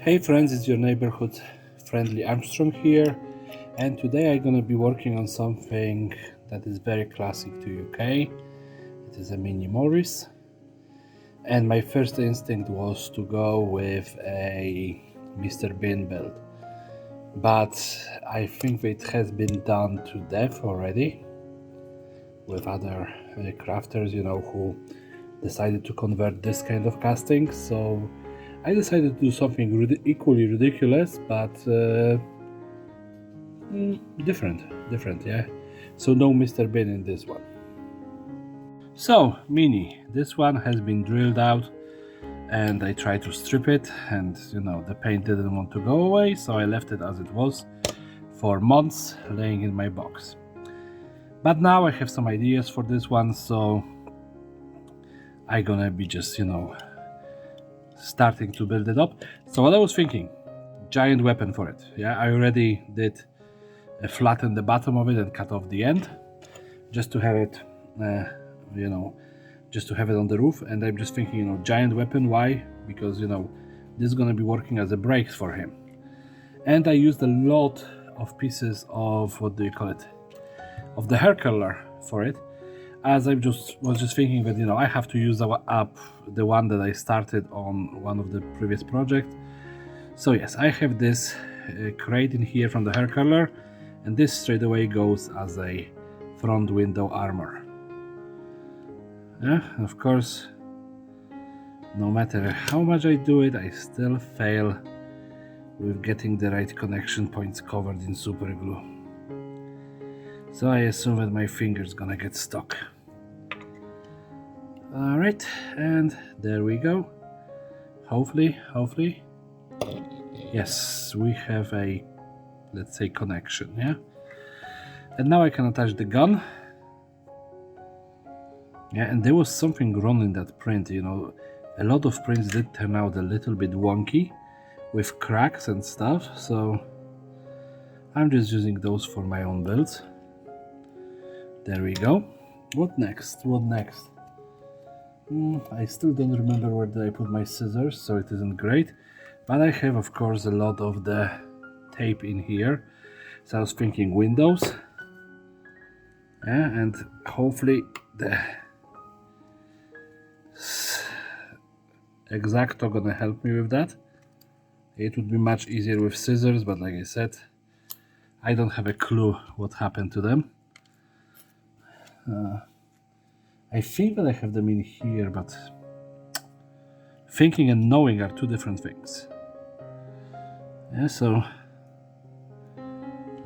Hey friends, it's your neighborhood friendly Armstrong here, and today I'm gonna be working on something that is very classic to UK. It is a Mini Morris, and my first instinct was to go with a Mr. Bean build, but I think it has been done to death already with other crafters, who decided to convert this kind of casting. So I decided to do something equally ridiculous, but different, yeah. So no Mr. Bean in this one. So Mini, this one has been drilled out, and I tried to strip it, and the paint didn't want to go away, so I left it as it was for months, laying in my box. But now I have some ideas for this one, so I'm gonna be just starting to build it up. So what I was thinking, giant weapon for it. Yeah, I already did flatten the bottom of it and cut off the end, just to have it, just to have it on the roof. And I'm just thinking, giant weapon. Why? Because this is gonna be working as a brakes for him. And I used a lot of pieces of, what do you call it, of the hair curler for it, as I was just thinking that I have to use the one that I started on one of the previous projects. So yes, I have this crate in here from the hair curler, and this straight away goes as a front window armor. Yeah, of course, no matter how much I do it, I still fail with getting the right connection points covered in super glue. So I assume that my finger's gonna get stuck. Alright, and there we go. Hopefully. Yes, we have a, let's say, connection, yeah? And now I can attach the gun. Yeah, and there was something wrong in that print, a lot of prints did turn out a little bit wonky with cracks and stuff, so I'm just using those for my own builds. There we go. What next? I still don't remember where did I put my scissors, so it isn't great. But I have, of course, a lot of the tape in here. So I was thinking windows. Yeah, and hopefully the X-Acto gonna help me with that. It would be much easier with scissors, but like I said, I don't have a clue what happened to them. I think that I have them in here, but thinking and knowing are two different things. Yeah, so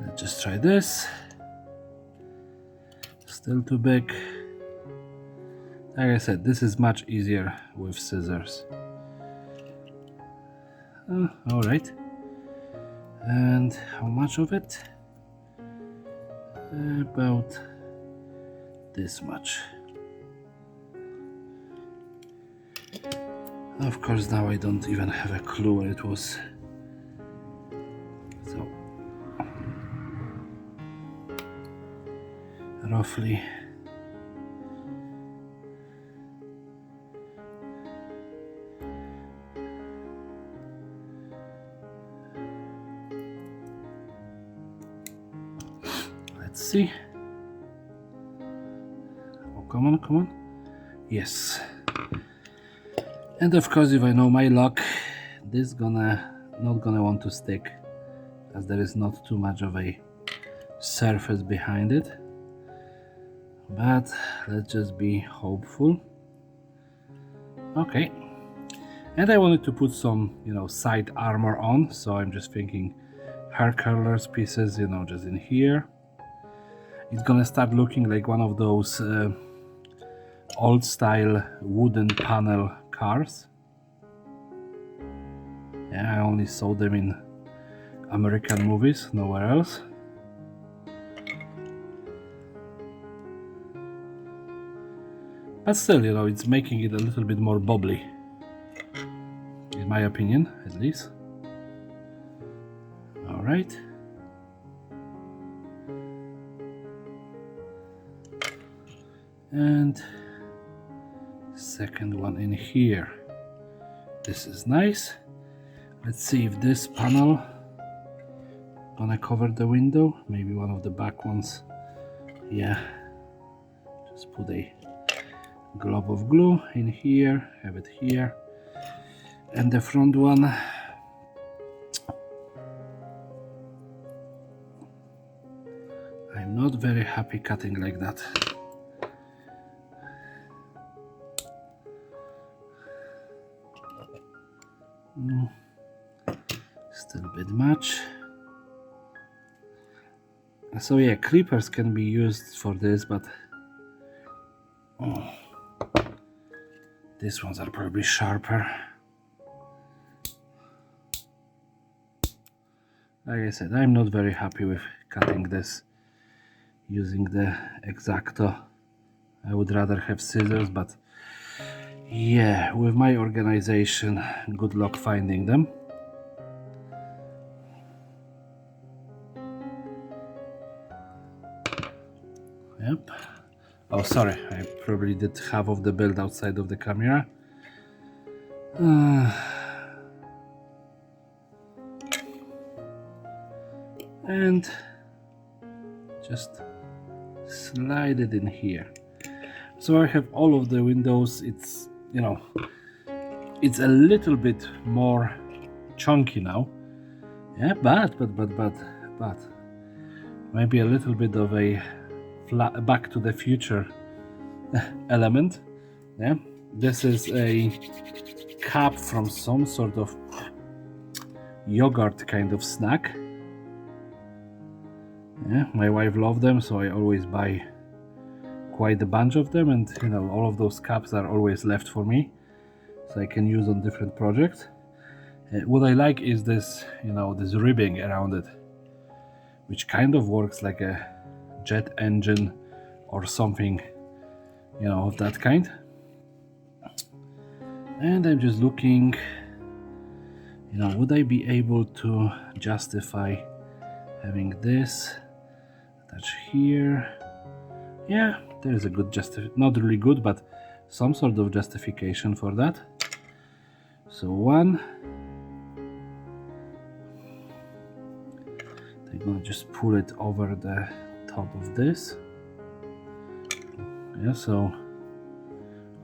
let's just try this. Still too big. Like I said, this is much easier with scissors. Alright. And how much of it? About this much. Of course, now I don't even have a clue where it was. So, roughly. Let's see. Oh, come on. Yes. And of course, if I know my luck, this not gonna want to stick, as there is not too much of a surface behind it. But let's just be hopeful. Okay. And I wanted to put some, side armor on, so I'm just thinking hair curlers pieces, just in here. It's gonna start looking like one of those old style wooden panel cars. Yeah, I only saw them in American movies, nowhere else. But still, it's making it a little bit more bubbly, in my opinion, at least. Alright. And second one in here. This is nice. Let's see if this panel gonna cover the window, maybe one of the back ones. Yeah, just put a glob of glue in here, have it here, and the front one, I'm not very happy cutting like that. Still a bit much. So yeah, creepers can be used for this, but these ones are probably sharper. Like I said, I'm not very happy with cutting this using the X-Acto. I would rather have scissors, but yeah, with my organization, good luck finding them. Yep. Oh, sorry, I probably did half of the build outside of the camera. And just slide it in here. So I have all of the windows. It's, you know, it's a little bit more chunky now. Yeah, but maybe a little bit of a Back to the Future element. Yeah, this is a cap from some sort of yogurt kind of snack. Yeah, my wife loved them, so I always buy quite a bunch of them, and you know, all of those caps are always left for me, so I can use on different projects. What I like is this, you know, this ribbing around it, which kind of works like a jet engine or something, you know, of that kind. And I'm just looking, you know, would I be able to justify having this attached here? Yeah, there is a good not really good, but some sort of justification for that. So one, I'm gonna just pull it over the top of this. Yeah, so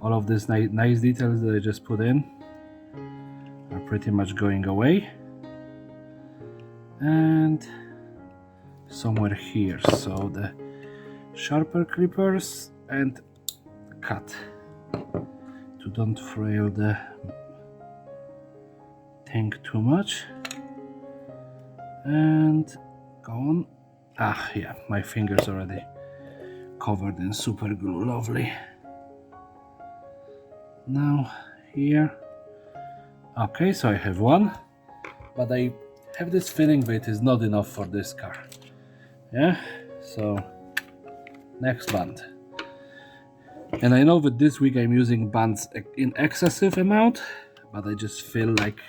all of these nice details that I just put in are pretty much going away. And somewhere here, so the sharper clippers and cut to don't frail the thing too much. And go on. Ah, yeah, my fingers already covered in super glue. Lovely. Now here. Okay, so I have one, but I have this feeling that it is not enough for this car. Yeah, so next band. And I know that this week I'm using bands in excessive amount, but I just feel like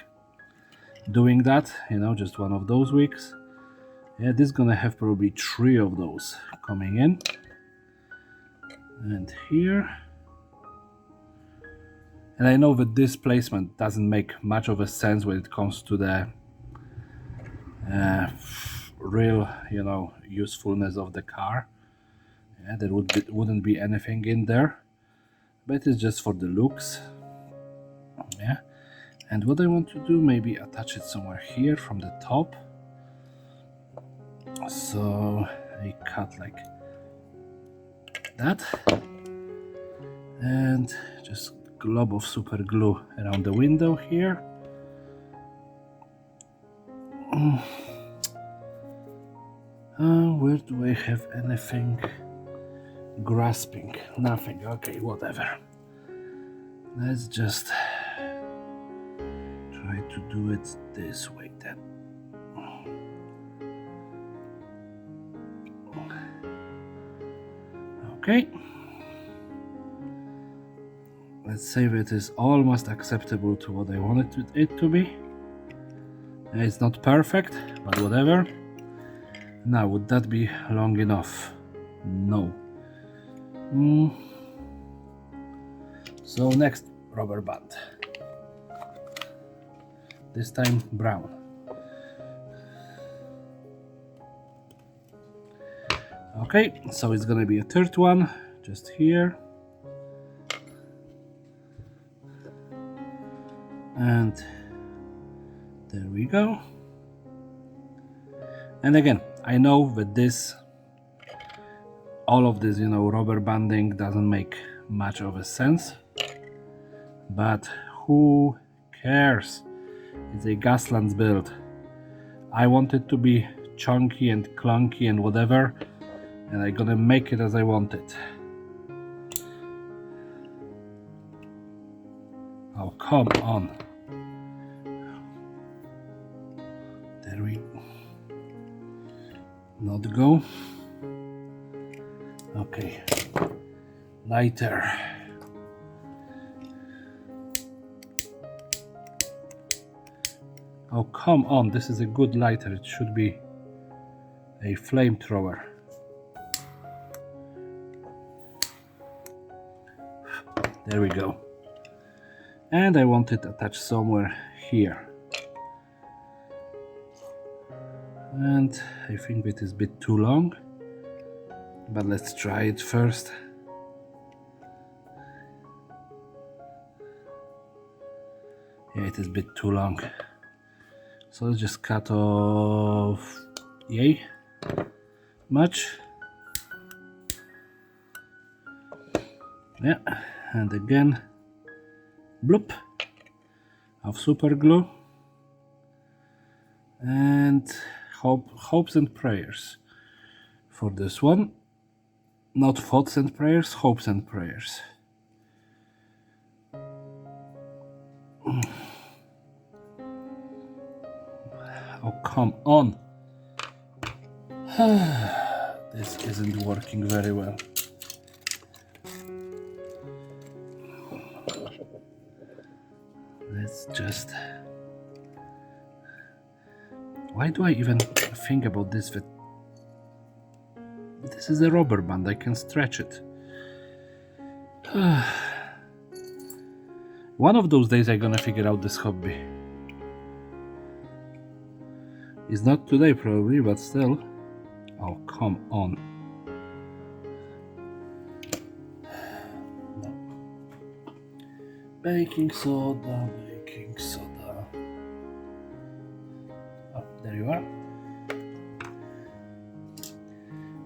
doing that, you know, just one of those weeks. Yeah, this is gonna have probably 3 of those coming in. And here. And I know that this placement doesn't make much of a sense when it comes to the real, you know, usefulness of the car. Yeah, there wouldn't be anything in there, but it's just for the looks. Yeah, and what I want to do, maybe attach it somewhere here from the top. So I cut like that, and just glob of super glue around the window here. Where do I have anything grasping? Nothing. Okay, whatever. Let's just try to do it this way then. Okay. Let's say that is almost acceptable to what I wanted it to be. It's not perfect, but whatever. Now, would that be long enough? No. So next rubber band. this time brown. Okay, so it's gonna be a third one just here, and there we go. And again, I know that all of this, rubber banding doesn't make much of a sense, but who cares? It's a Gaslands build. I want it to be chunky and clunky and whatever, and I'm gonna make it as I want it. Oh, come on. There we not go. Okay, lighter. Oh, come on, this is a good lighter. It should be a flamethrower. There we go. And I want it attached somewhere here. And I think it is a bit too long, but let's try it first. Yeah, it is a bit too long. So let's just cut off, yay, much. Yeah, and again, bloop of super glue. And hopes and prayers for this one. Not thoughts and prayers, hopes and prayers. Oh, come on. This isn't working very well. Let's just... Why do I even think about this? That this is a rubber band, I can stretch it. One of those days I'm gonna figure out this hobby. It's not today probably, but still. Oh, come on. No. Baking soda, baking soda. Oh, there you are.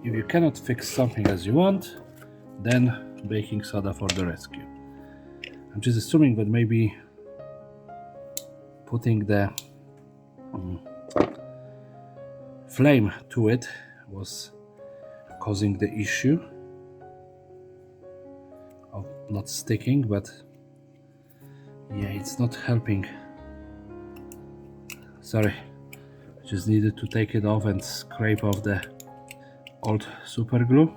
If you cannot fix something as you want, then baking soda for the rescue. I'm just assuming that maybe putting the flame to it was causing the issue of not sticking, but yeah, it's not helping. Sorry, just needed to take it off and scrape off the old super glue.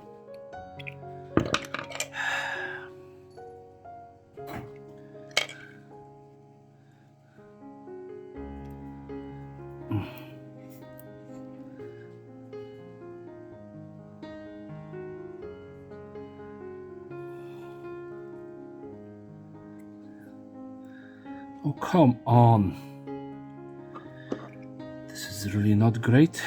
Oh, come on. This is really not great.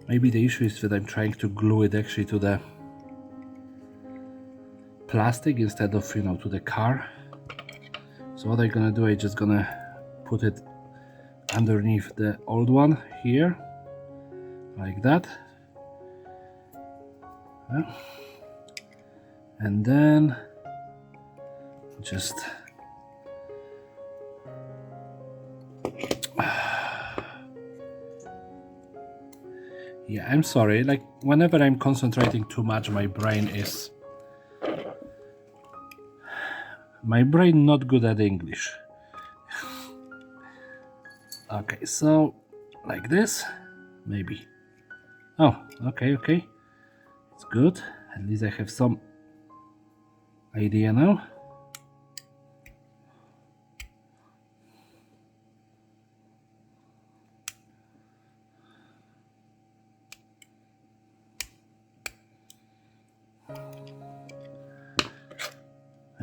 Maybe the issue is that I'm trying to glue it actually to the plastic instead of, to the car. So what I'm gonna do, I'm just gonna put it underneath the old one here, like that. Yeah. And then just yeah, I'm sorry, like whenever I'm concentrating too much, my brain not good at English. Okay, so like this, maybe. Oh, okay, it's good. At least I have some idea now.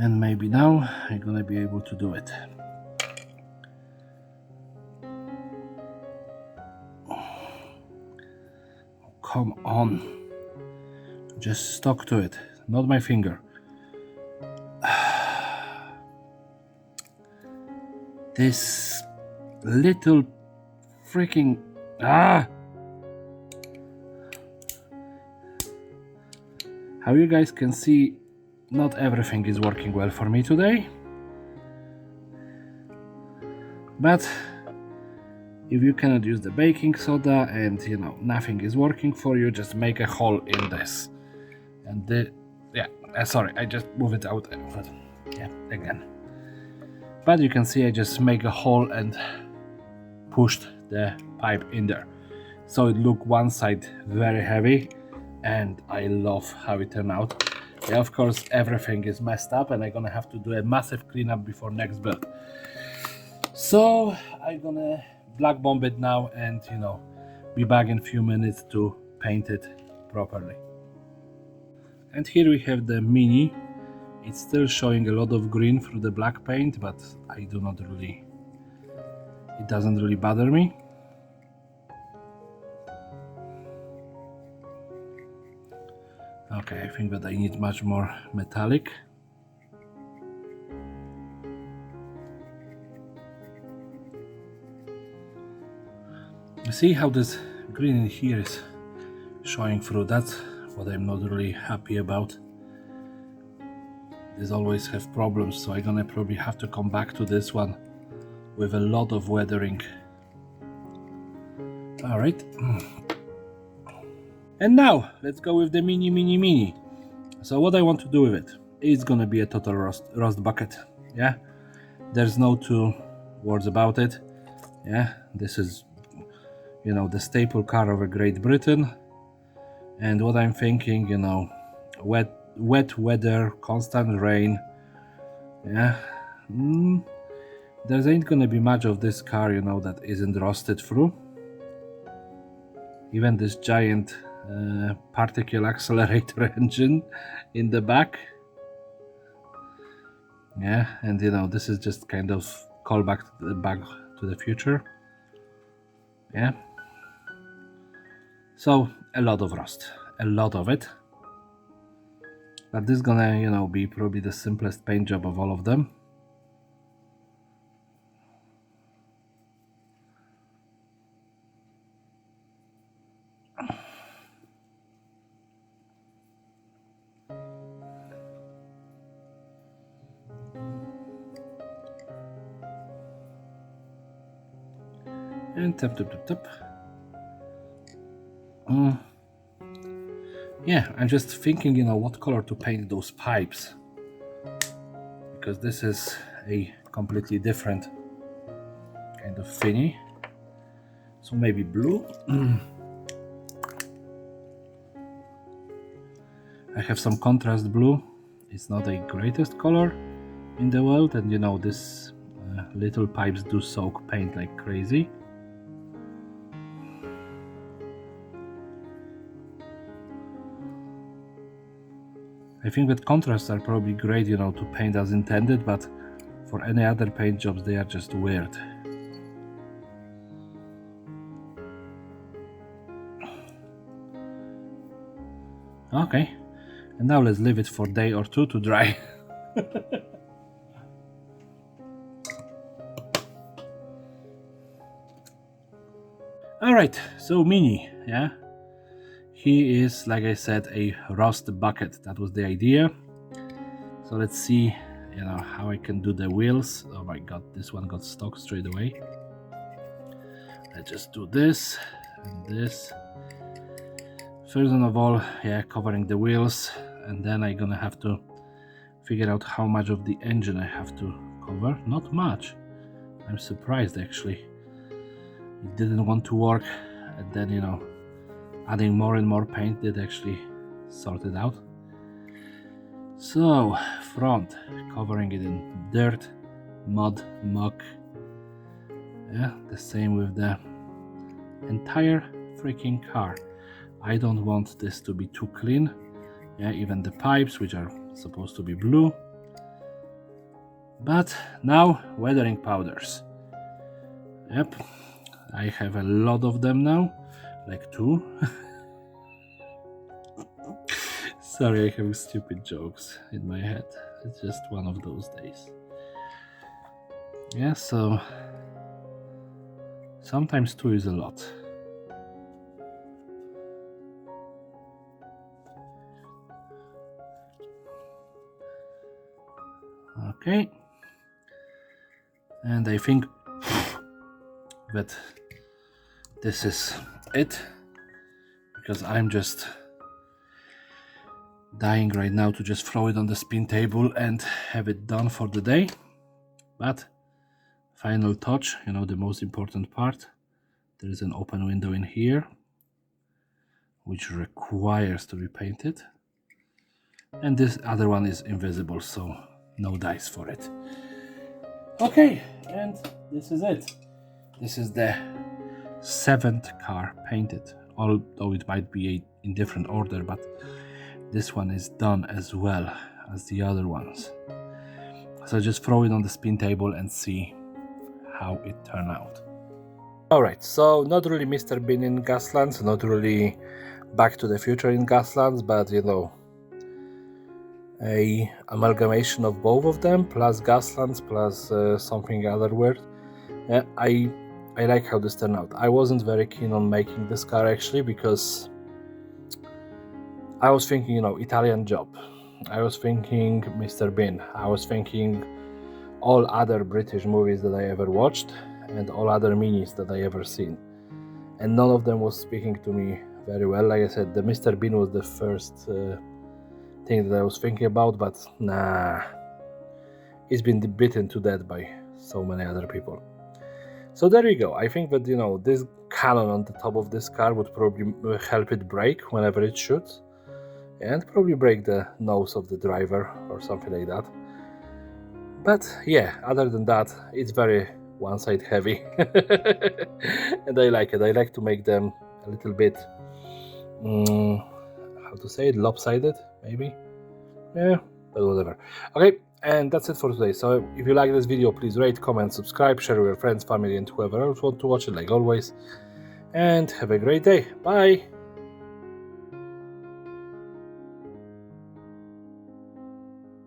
And maybe now I'm gonna be able to do it. Come on, just stuck to it, not my finger. This little freaking How you guys can see, not everything is working well for me today, but if you cannot use the baking soda and nothing is working for you, just make a hole in this. And sorry, I just move it out, but yeah, again. But you can see I just make a hole and pushed the pipe in there. So it looked one side very heavy, and I love how it turned out. Yeah, of course everything is messed up and I'm gonna have to do a massive cleanup before next build. So I'm gonna black bomb it now and be back in a few minutes to paint it properly. And here we have the Mini. It's still showing a lot of green through the black paint, but it doesn't really bother me. Okay, I think that I need much more metallic. See how this green in here is showing through? That's what I'm not really happy about. These always have problems, so I'm gonna probably have to come back to this one with a lot of weathering. All right. And now let's go with the mini. So what I want to do with it is gonna be a total rust bucket. Yeah, there's no two words about it. Yeah, this is the staple car of Great Britain, and what I'm thinking, wet weather, constant rain. Yeah, there ain't gonna be much of this car that isn't rusted through. Even this giant particle accelerator engine in the back. Yeah, and this is just kind of callback to the future. Yeah, so a lot of rust, a lot of it, but this is gonna be probably the simplest paint job of all of them. And tap. Yeah, I'm just thinking, what color to paint those pipes, because this is a completely different kind of thingy. So maybe blue. I have some contrast blue. It's not the greatest color in the world, and this little pipes do soak paint like crazy. I think that contrasts are probably great, to paint as intended, but for any other paint jobs, they are just weird. Okay, and now let's leave it for a day or two to dry. All right, so Mini, yeah. He is, like I said, a rust bucket. That was the idea. So let's see, how I can do the wheels. Oh my god, this one got stuck straight away. Let's just do this and this. First of all, yeah, covering the wheels, and then I'm gonna have to figure out how much of the engine I have to cover. Not much. I'm surprised actually. It didn't want to work, and then adding more and more paint did actually sort it out. So front, covering it in dirt, mud, muck. Yeah, the same with the entire freaking car. I don't want this to be too clean. Yeah, even the pipes, which are supposed to be blue. But now, weathering powders. Yep, I have a lot of them now, like 2. Sorry, I have stupid jokes in my head. It's just one of those days. Yeah, so sometimes 2 is a lot. Okay, and I think that this is it, because I'm just dying right now to just throw it on the spin table and have it done for the day. But final touch, you know, the most important part, there is an open window in here which requires to be painted, and this other one is invisible, so no dice for it. Okay, and this is it. This is the 7th car painted, although it might be in different order, but this one is done as well as the other ones. So just throw it on the spin table and see how it turned out. Alright, so not really Mr. Bean in Gaslands, not really Back to the Future in Gaslands, but you know, a amalgamation of both of them, plus Gaslands, plus something other word. I like how this turned out. I wasn't very keen on making this car actually, because I was thinking, you know, Italian Job. I was thinking Mr. Bean. I was thinking all other British movies that I ever watched and all other minis that I ever seen. And none of them was speaking to me very well. Like I said, the Mr. Bean was the first thing that I was thinking about, but nah, it's been beaten to death by so many other people. So there you go. I think that, you know, this cannon on the top of this car would probably help it brake whenever it shoots, and probably break the nose of the driver or something like that. But yeah, other than that, it's very one side heavy. And I like it. I like to make them a little bit, how to say it, lopsided, maybe? Yeah, but whatever. Okay, and that's it for today. So if you like this video, please rate, comment, subscribe, share with your friends, family, and whoever else want to watch it, like always. And have a great day. Bye!